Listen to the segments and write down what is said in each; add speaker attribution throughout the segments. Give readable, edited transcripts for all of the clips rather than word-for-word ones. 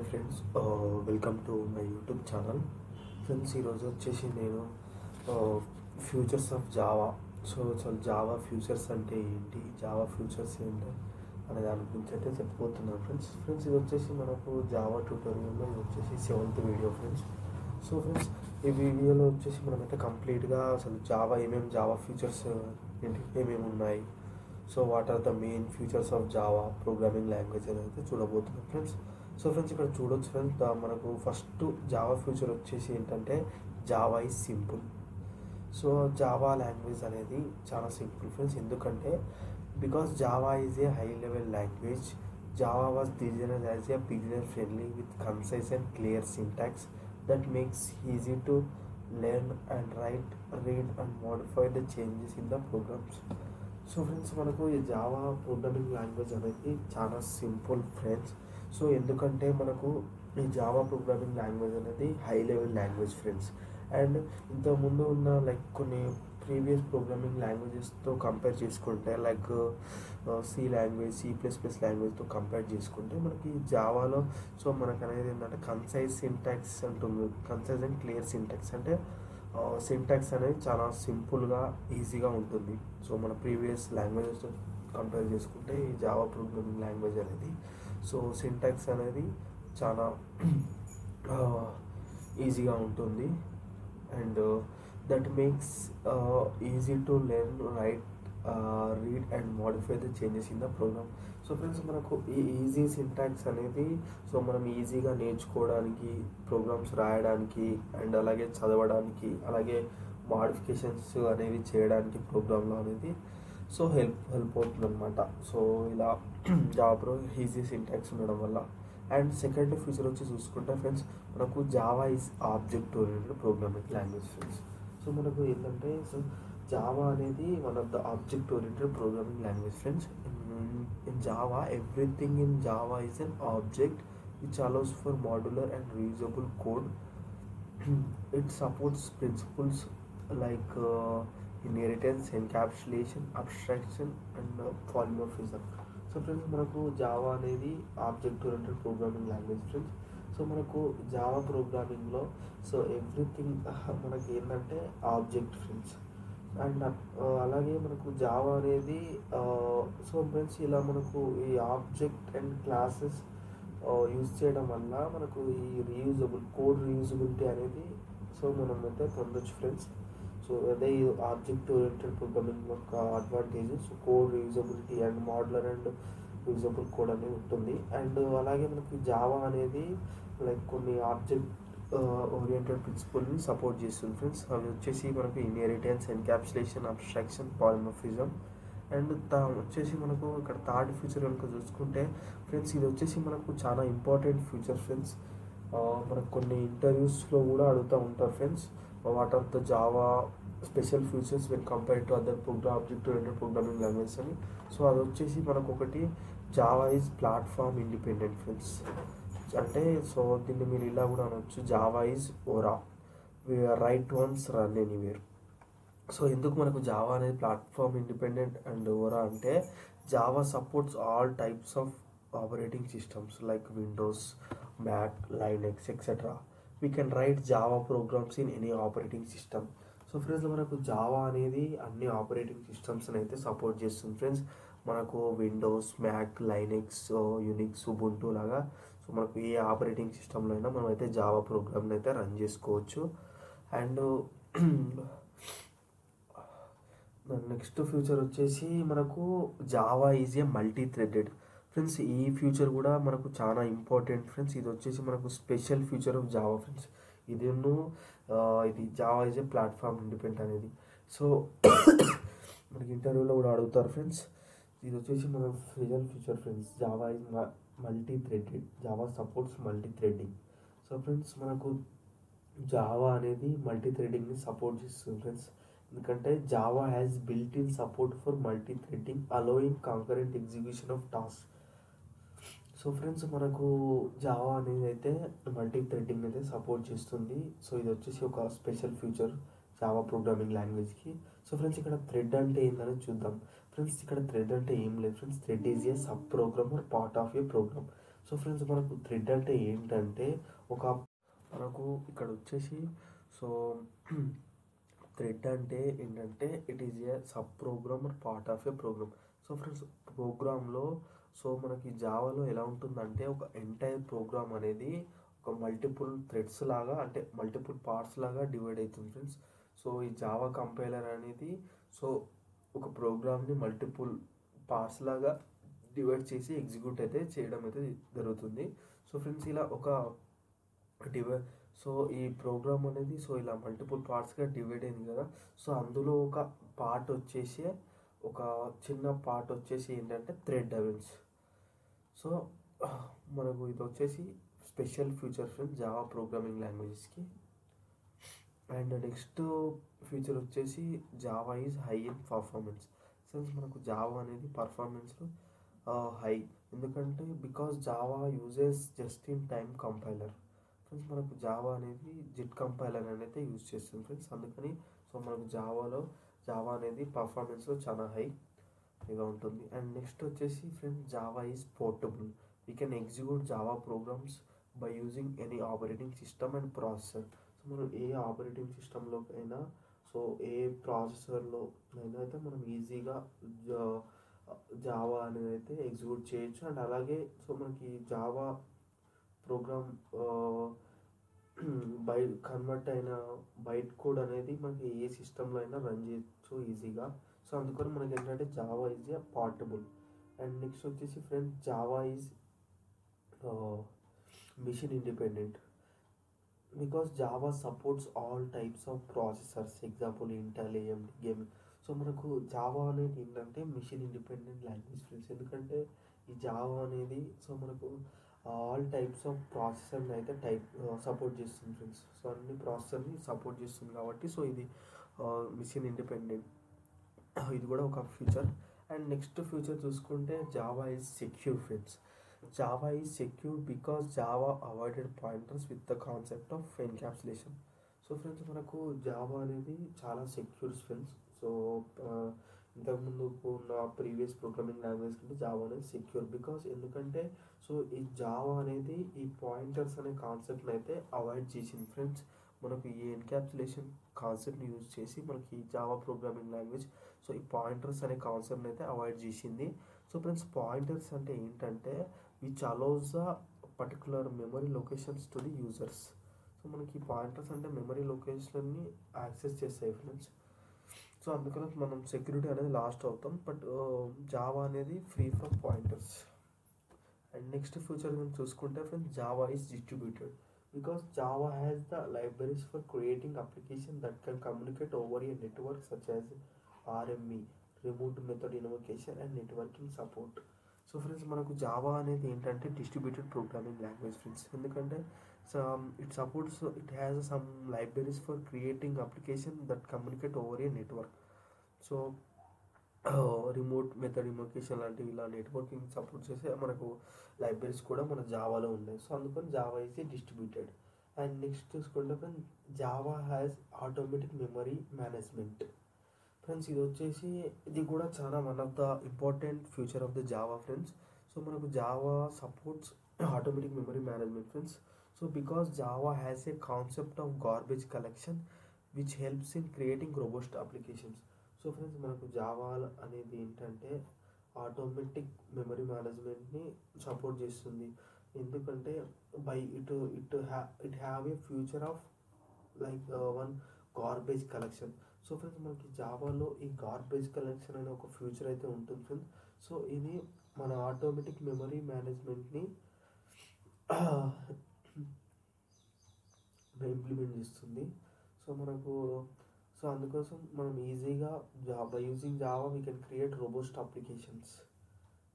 Speaker 1: Hi friends, welcome to my YouTube channel. Friends, ఈరోజు వచ్చేసి నేను features of Java. So Java futures అంటే ఏంటి, జావా ఫ్యూచర్స్ ఏంటి అనే దాని గురించి అయితే చెప్పబోతున్నాను ఫ్రెండ్స్. ఇది వచ్చేసి మనకు జావా ట్యూటోరియల్లో ఇది వచ్చేసి 7th video friends. So friends, ఈ వీడియోలో వచ్చేసి మనమైతే కంప్లీట్గా అసలు జావా ఫ్యూచర్స్ ఏంటి, ఏమేమి ఉన్నాయి, so what are the main features of Java programming language అని అయితే చూడబోతున్నాం ఫ్రెండ్స్. సో ఫ్రెండ్స్, ఇక్కడ చూడొచ్చు ఫ్రెండ్స్, మనకు ఫస్ట్ జావా ఫ్యూచర్ వచ్చేసి ఏంటంటే Java is simple. So Java language అనేది చాలా సింపుల్ ఫ్రెండ్స్, ఎందుకంటే because Java is a high level language. Java was designed as a beginner friendly with concise and clear syntax that makes easy to learn and write, read and modify the changes in the programs. So friends, మనకు ఈ Java programming language అనేది చాలా simple friends. So ఎందుకంటే మనకు ఈ Java programming language అనేది high level language friends. And ఇంతకుముందు ఉన్న కొన్ని ప్రీవియస్ ప్రోగ్రామింగ్ లాంగ్వేజెస్తో కంపేర్ చేసుకుంటే సి లాంగ్వేజ్, C++ లాంగ్వేజ్తో కంపేర్ చేసుకుంటే మనకి జావాలో సో మనకు అనేది ఏంటంటే కన్సైజ్ సింటాక్స్ ఉంటుంది. కన్సైజ్ అండ్ క్లియర్ సింటాక్స్ అంటే సింటాక్స్ అనేది చాలా సింపుల్గా, ఈజీగా ఉంటుంది. సో మన ప్రీవియస్ లాంగ్వేజెస్తో కంపేర్ చేసుకుంటే ఈ జావా ప్రోగ్రామింగ్ లాంగ్వేజ్ అనేది సో సింటాక్స్ అనేది చాలా ఈజీగా ఉంటుంది. And that makes easy to learn, write, read and modify the changes in the program. So friends, మనకు ఈ ఈజీ సింటాక్స్ అనేది సో మనం ఈజీగా నేర్చుకోవడానికి, ప్రోగ్రామ్స్ రాయడానికి అండ్ అలాగే చదవడానికి, అలాగే మాడిఫికేషన్స్ అనేవి చేయడానికి ప్రోగ్రాంలో అనేది సో హెల్ప్ అవుతుంది అనమాట. సో ఇలా జావాలో ఈజీ సింటాక్స్ ఉండడం వల్ల. అండ్ సెకండ్ ఫీచర్ వచ్చి చూసుకుంటే ఫ్రెండ్స్, మనకు Java is object oriented programming language friends. So మనకు ఏంటంటే సో జావా అనేది one of the object oriented programming language friends. In Java, everything in Java is an object which allows for modular and reusable code. It supports principles like inheritance, encapsulation, abstraction and polymorphism. So friends, మనకు Java అనేది object oriented programming language friends. So మనకు Java ప్రోగ్రామింగ్లో so everything మనకి ఏంటంటే object friends. And అలాగే మనకు Java అనేది so friends ఇలా మనకు ఈ ఆబ్జెక్ట్ అండ్ క్లాసెస్ యూజ్ చేయడం వల్ల మనకు ఈ కోడ్ రీయూజబిలిటీ అనేది సో మనం అయితే పొందొచ్చు ఫ్రెండ్స్. సో అదే ఈ ఆబ్జెక్ట్ ఓరియంటెడ్ ప్రోగ్రామింగ్ యొక్క advantage. So code reusability and modular and reusable code అనేది ఉంటుంది. అండ్ అలాగే మనకి జావా అనేది కొన్ని ఆబ్జెక్ట్ ఓరియంటెడ్ ప్రిన్సిపల్ని సపోర్ట్ చేస్తుంది ఫ్రెండ్స్. అవి వచ్చేసి మనకు ఇన్హెరిటెన్స్, ఎన్క్యాప్సులేషన్, అబ్స్ట్రాక్షన్, పాలిమోర్ఫిజం. అండ్ వచ్చేసి మనకు ఇక్కడ థర్డ్ ఫీచర్ కనుక చూసుకుంటే ఫ్రెండ్స్, ఇది వచ్చేసి మనకు చాలా ఇంపార్టెంట్ ఫీచర్ ఫ్రెండ్స్. మనకు కొన్ని ఇంటర్వ్యూస్లో కూడా అడుగుతూ ఉంటారు friends, what are the Java special features when compared to other object oriented programming language అని. సో అది వచ్చేసి మనకు ఒకటి Java is platform independent friends. అంటే సో దీన్ని మీరు ఇలా కూడా అనవచ్చు, జావా ఈజ్ ఓరా, write once run anywhere. So ఎందుకు మనకు జావా అనేది ప్లాట్ఫామ్ ఇండిపెండెంట్ అండ్ ఓరా అంటే Java supports all types of operating systems like Windows, Mac, Linux etcetera. We can write Java programmes in any operating system. So friends, మనకు Java అనేది అన్ని operating సిస్టమ్స్ని అయితే సపోర్ట్ చేస్తుంది ఫ్రెండ్స్. మనకు Windows, Mac, Linux, Unix, Ubuntu లాగా so మనకు ఏ ఆపరేటింగ్ సిస్టంలో అయినా మనం అయితే జావా ప్రోగ్రామ్ని అయితే రన్ చేసుకోవచ్చు. అండ్ నెక్స్ట్ ఫ్యూచర్ వచ్చేసి మనకు Java is a multi threaded friends. ఈ ఫ్యూచర్ కూడా మనకు చాలా ఇంపార్టెంట్ ఫ్రెండ్స్. ఇది వచ్చేసి మనకు special future of Java friends. ఇది Java is a platform independent అనేది. సో మనకి ఇంటర్వ్యూలో కూడా అడుగుతారు ఫ్రెండ్స్. ఇది వచ్చేసి మన special future friends. Java is multi threaded, Java supports multi threading. So friends, మనకు జావా అనేది మల్టీ థ్రెడింగ్ని సపోర్ట్ చేస్తుంది ఫ్రెండ్స్. ఎందుకంటే Java has built in support for multi threading allowing concurrent execution of task. So friends, మనకు Java అనేది అయితే multi threading అయితే సపోర్ట్ చేస్తుంది. సో ఇది వచ్చేసి ఒక స్పెషల్ ఫ్యూచర్ జావా ప్రోగ్రామింగ్ లాంగ్వేజ్కి. సో ఫ్రెండ్స్, ఇక్కడ థ్రెడ్ అంటే ఏంటనేది చూద్దాం ఫ్రెండ్స్. ఇక్కడ థ్రెడ్ అంటే ఏం లేదు friends. Thread is a sub programme or part of a program. So friends మనకు థ్రెడ్ అంటే ఏంటంటే ఒక మనకు ఇక్కడ వచ్చేసి సో థ్రెడ్ అంటే ఏంటంటే it is a sub programme or part of a program. So friends ప్రోగ్రాంలో సో మనకి జావాలో ఎలా ఉంటుందంటే ఒక ఎంటైర్ ప్రోగ్రామ్ అనేది ఒక మల్టిపుల్ థ్రెడ్స్ లాగా అంటే మల్టిపుల్ పార్ట్స్ లాగా డివైడ్ అవుతుంది ఫ్రెండ్స్. సో ఈ జావా కంపైలర్ అనేది సో ఒక ప్రోగ్రామ్ని మల్టిపుల్ పార్ట్స్ లాగా డివైడ్ చేసి ఎగ్జిక్యూట్ అయితే చేయడం అయితే జరుగుతుంది. సో ఫ్రెండ్స్ ఇలా ఒక డివైడ్ సో ఈ ప్రోగ్రామ్ అనేది సో ఇలా మల్టిపుల్ పార్ట్స్గా డివైడ్ అయింది కదా. సో అందులో ఒక పార్ట్ వచ్చేసి ఒక చిన్న పార్ట్ వచ్చేసి ఏంటంటే థ్రెడ్ అవెన్స్. సో మనకు ఇది వచ్చేసి special feature friends Java programming లాంగ్వేజెస్కి. అండ్ నెక్స్ట్ ఫీచర్ వచ్చేసి Java is high in performance. Since మనకు జావా అనేది పర్ఫార్మెన్స్లో హై, ఎందుకంటే because Java uses just in time compiler friends. మనకు జావా అనేది జిట్ కంపైలర్ అనేది యూజ్ చేస్తుంది ఫ్రెండ్స్. అందుకని సో మనకు జావా అనేది పర్ఫార్మెన్స్లో చాలా హైగా ఉంటుంది. అండ్ నెక్స్ట్ వచ్చేసి friends Java is portable. We can execute Java programs by using any operating system and processor. So మనం ఏ ఆపరేటింగ్ సిస్టంలోకైనా సో ఏ ప్రాసెసర్లో అయినా అయితే మనం ఈజీగా జావా అనేది అయితే ఎగ్జిక్యూట్ చేయొచ్చు. అండ్ అలాగే సో మనకి జావా ప్రోగ్రామ్ కన్వర్ట్ అయిన బైట్ కోడ్ అనేది మనకి ఏ సిస్టంలో అయినా రన్ చేయొచ్చు ఈజీగా. సో అందుకని మనకి ఏంటంటే Java is a portable. And next వచ్చేసి friends Java is machine independent because Java supports all types of processors, example Intel, AMD, gaming. So మనకు జావా అనేది ఏంటంటే మిషన్ ఇండిపెండెంట్ లాంగ్వేజ్ ఫ్రెండ్స్. ఎందుకంటే ఈ జావా అనేది సో మనకు ఆల్ టైప్స్ ఆఫ్ ప్రాసెసర్ని అయితే support చేస్తుంది ఫ్రెండ్స్. సో అన్ని ప్రాసెసర్ని సపోర్ట్ చేస్తుంది కాబట్టి సో ఇది మిషన్ ఇండిపెండెంట్, ఇది కూడా ఒక ఫ్యూచర్. అండ్ నెక్స్ట్ ఫ్యూచర్ చూసుకుంటే Java is secure friends. Java is secure because Java avoided pointers with the concept of encapsulation. So friends మనకు జావా అనేది చాలా సెక్యూర్ ఫ్రెండ్స్. సో ఇంతకుముందు ఉన్న ప్రీవియస్ ప్రోగ్రామింగ్ లాంగ్వేజ్ కంటే జావా అనేది సెక్యూర్ బికాస్ ఎందుకంటే so ఈ జావా అనేది ఈ పాయింటర్స్ అనే కాన్సెప్ట్ని అయితే అవాయిడ్ చేసింది ఫ్రెండ్స్. మనకు ఈ ఎన్క్యాప్సులేషన్ కాన్సెప్ట్ని యూజ్ చేసి మనకి జావా ప్రోగ్రామింగ్ లాంగ్వేజ్ సో ఈ పాయింటర్స్ అనే కాన్సెప్ట్ని అయితే అవాయిడ్ చేసింది. సో ఫ్రెండ్స్ పాయింటర్స్ అంటే ఏంటంటే which allows the particular memory locations to the users. So మనకి పాయింటర్స్ అంటే మెమరీ లొకేషన్ని యాక్సెస్ చేస్తాయి ఫ్రెండ్స్. సో అందుకని మనం సెక్యూరిటీ అనేది లాస్ట్ అవుతాం, బట్ జావా అనేది free from pointers. And next future మనం చూసుకుంటే friends Java is distributed because Java has the libraries for creating applications that can communicate over a network such as RME, remote method invocation and networking support. So friends మనకు Java అనేది ఏంటంటే distributed programming language friends. ఎందుకంటే it has some libraries for creating application that communicate over a network. So remote method invocation లాంటివి ఇలా networking support చేసే మనకు libraries కూడా మన జావాలో ఉన్నాయి. సో అందుకని Java is a distributed. And next చూసుకుంటే friends Java has automatic memory management friends. ఇది కూడా చాలా one of the important future of the Java friends. So మనకు Java supports automatic memory management friends. So because Java has a concept of garbage collection which helps in creating robust applications. So friends మనకు Java అనేది ఏంటంటే automatic memory మేనేజ్మెంట్ని support చేస్తుంది. ఎందుకంటే it have a future of like one garbage collection. So friends మనకి జావాలో ఈ garbage collection అనే ఒక ఫ్యూచర్ అయితే ఉంటుంది ఫ్రెండ్స్. సో ఇది మన ఆటోమేటిక్ మెమరీ మేనేజ్మెంట్ని ఇంప్లిమెంట్ చేస్తుంది. సో అందుకోసం మనం ఈజీగా by using Java we can create robust applications.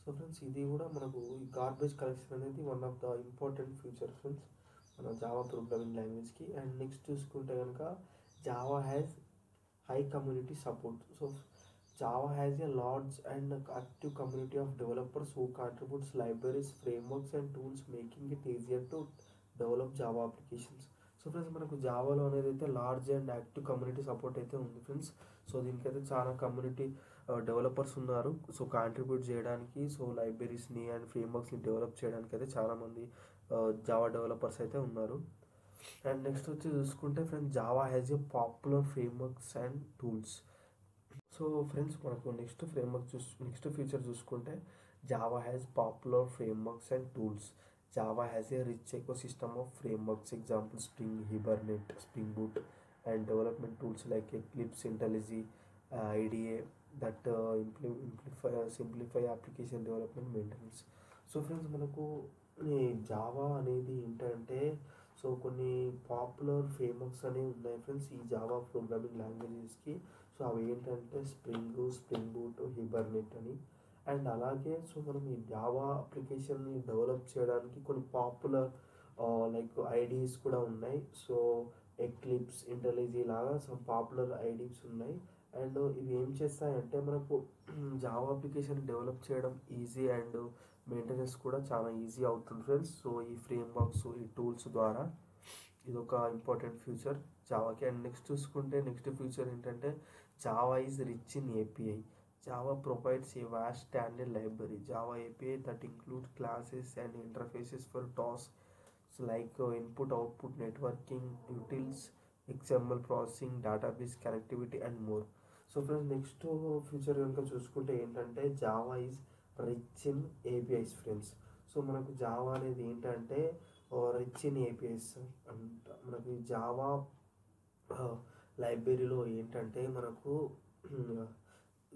Speaker 1: So friends ఇది కూడా మనకు ఈ గార్బేజ్ కలెక్షన్ అనేది one of the important future friends మన జావా ప్రోగ్రామింగ్ లాంగ్వేజ్కి. అండ్ నెక్స్ట్ చూసుకుంటే కనుక Java has high community support. So Java has a large and active community of developers who contributes libraries, frameworks and tools making it easier to develop Java applications. So friends మనకు జావాలో అనేది అయితే large and active community support అయితే ఉంది friends. So దీనికైతే చాలా community developers ఉన్నారు. So contribute చేయడానికి, so లైబ్రరీస్ని and ఫ్రేమ్వర్క్స్ని develop చేయడానికి అయితే చాలామంది జావా డెవలపర్స్ అయితే ఉన్నారు. అండ్ నెక్స్ట్ వచ్చి చూసుకుంటే friends, Java has a popular frameworks and tools. So friends, మనకు నెక్స్ట్ ఫీచర్ చూసుకుంటే Java has popular frameworks and tools. Java has a rich ecosystem of frameworks, example Spring, Hibernate, Spring Boot, and development tools like Eclipse, IntelliJ, IDEA that simplify application development maintenance. So friends, మనకు ఈ Java అనేది ఏంటంటే, so కొన్ని popular frameworks అనేవి ఉన్నాయి friends ఈ Java programming లాంగ్వేజెస్కి. So అవి ఏంటంటే స్ప్రింగ్ బూట్, హిబర్నెట్ అని. అండ్ అలాగే సో మనం ఈ జావా అప్లికేషన్ని డెవలప్ చేయడానికి కొన్ని పాపులర్ లైక్ ఐడీస్ కూడా ఉన్నాయి. సో ఎక్లిప్స్, ఇంటెలిజీ లాగా సమ్ పాపులర్ ఐడీస్ ఉన్నాయి. అండ్ ఇవి ఏం చేస్తాయంటే మనకు జావా అప్లికేషన్ డెవలప్ చేయడం ఈజీ అండ్ మెయింటెనెన్స్ కూడా చాలా ఈజీ అవుతుంది ఫ్రెండ్స్. సో ఈ ఫ్రేమ్వర్క్స్, ఈ టూల్స్ ద్వారా ఇది ఒక ఇంపార్టెంట్ ఫ్యూచర్ జావాకి. అండ్ నెక్స్ట్ చూసుకుంటే నెక్స్ట్ ఫ్యూచర్ ఏంటంటే Java is rich in API. Java provides a vast standard library. Java API that include classes and interfaces for task like input, output, networking, utils, XML processing, database connectivity and more. So friends, next future కనుక చూసుకుంటే ఏంటంటే Java is rich in APIs friends. So మనకు Java అనేది ఏంటంటే rich in APIs అంట. మనకి Java లైబ్రరీలో ఏంటంటే మనకు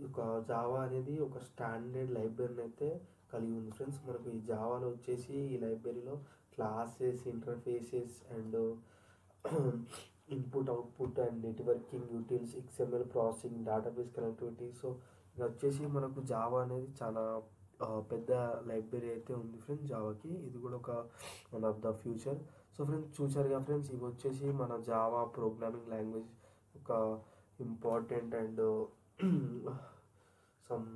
Speaker 1: ఒక జావా అనేది ఒక స్టాండర్డ్ లైబ్రరీని అయితే కలిగి ఉంది ఫ్రెండ్స్. మనకు ఈ జావాలో వచ్చేసి ఈ లైబ్రరీలో classes, interfaces and input, output and networking, utils, XML processing, database connectivity. So ఇది వచ్చేసి మనకు జావా అనేది చాలా పెద్ద లైబ్రరీ అయితే ఉంది ఫ్రెండ్స్ జావాకి. ఇది కూడా ఒక one of the future. So friends, చూసారుగా ఫ్రెండ్స్, ఇవి వచ్చేసి మన జావా ప్రోగ్రామింగ్ లాంగ్వేజ్ ఒక important and some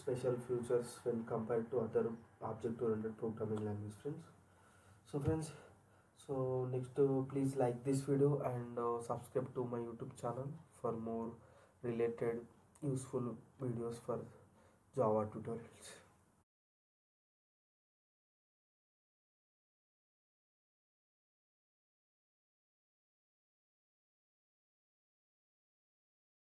Speaker 1: special futures when compared to other object oriented programming language friends. So friends, so next please like this video and subscribe to my YouTube channel for more related useful videos for Java tutorials.